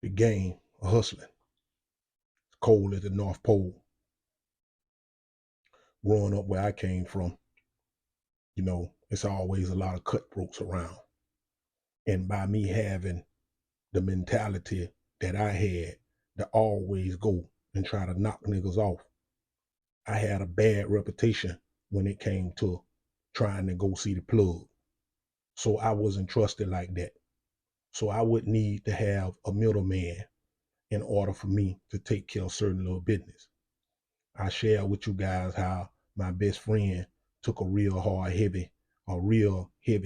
the game of hustling. It's cold at the North Pole. Growing up where I came from, it's always a lot of cutthroats around. And by me having the mentality that I had to always go and try to knock niggas off, I had a bad reputation when it came to trying to go see the plug. So I wasn't trusted like that. So I would need to have a middleman in order for me to take care of certain little business. I share with you guys how my best friend took a real heavy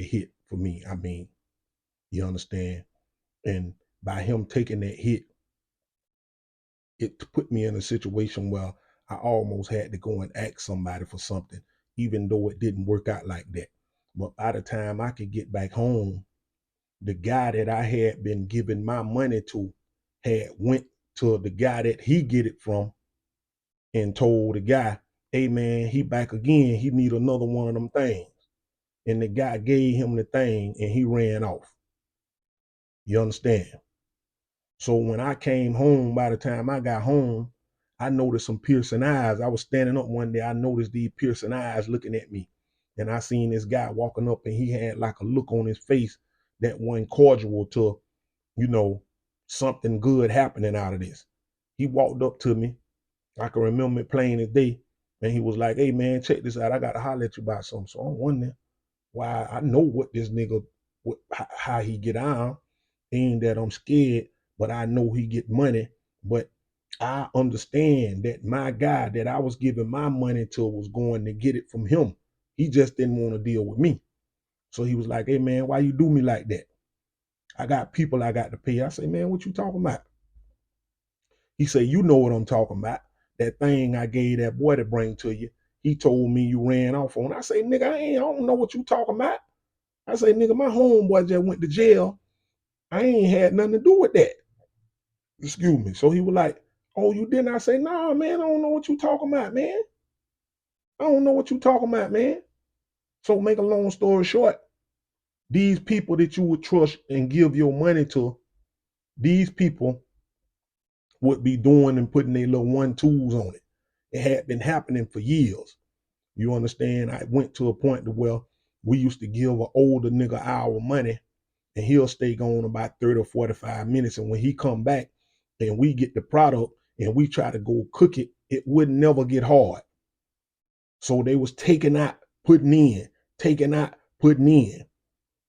hit for me. I mean, you understand? And by him taking that hit, it put me in a situation where I almost had to go and ask somebody for something, even though it didn't work out like that. But by the time I could get back home, the guy that I had been giving my money to had went to the guy that he get it from and told the guy, hey man, he back again. He need another one of them things. And the guy gave him the thing and he ran off. You understand? So when I came home, by the time I got home, I noticed some piercing eyes. I was standing up one day. I noticed these piercing eyes looking at me. And I seen this guy walking up and he had like a look on his face that wasn't cordial to, something good happening out of this. He walked up to me. I can remember it plain as day. And he was like, hey man, check this out. I got to holler at you about something. So I'm wondering why I know what this nigga, how he get on. Ain't that I'm scared, but I know he get money. But I understand that my guy that I was giving my money to was going to get it from him. He just didn't want to deal with me. So he was like, hey man, why you do me like that? I got people I got to pay. I say, man, what you talking about? He said, you know what I'm talking about. That thing I gave that boy to bring to you. He told me you ran off on. I say, nigga, I don't know what you talking about. I say, nigga, my homeboy just went to jail. I ain't had nothing to do with that. Excuse me. So he was like, oh, you didn't? I say, nah, man, I don't know what you talking about, man. I don't know what you talking about, man. So make a long story short, these people that you would trust and give your money to, these people would be doing and putting their little 1-2s on it. It had been happening for years. You understand? I went to a point to where we used to give an older nigga our money and he'll stay gone about 30 or 45 minutes. And when he come back and we get the product and we try to go cook it, it would never get hard. So they was taking out, putting in, taking out, putting in.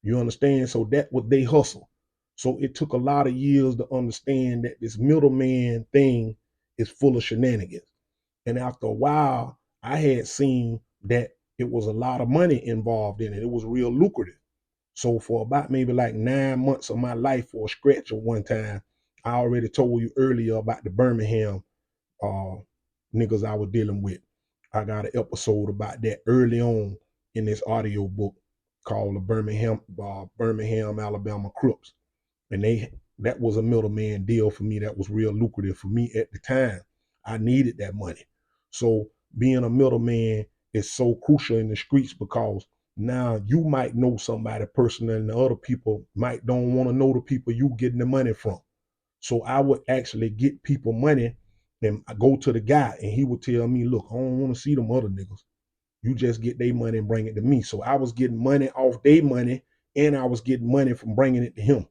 You understand? So that was they hustle. So it took a lot of years to understand that this middleman thing is full of shenanigans. And after a while, I had seen that it was a lot of money involved in it. It was real lucrative. So for about maybe like 9 months of my life for a stretch of one time, I already told you earlier about the Birmingham uh, niggas I was dealing with. I got an episode about that early on in this audio book called the Birmingham, Alabama Crooks. And that was a middleman deal for me that was real lucrative for me at the time. I needed that money. So being a middleman is so crucial in the streets because now you might know somebody personally and the other people might don't want to know the people you getting the money from. So I would actually get people money and I go to the guy and he would tell me, look, I don't want to see them other niggas. You just get their money and bring it to me. So I was getting money off their money and I was getting money from bringing it to him.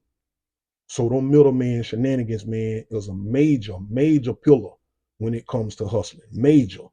So them middleman shenanigans, man, is a major, major pillar when it comes to hustling. Major.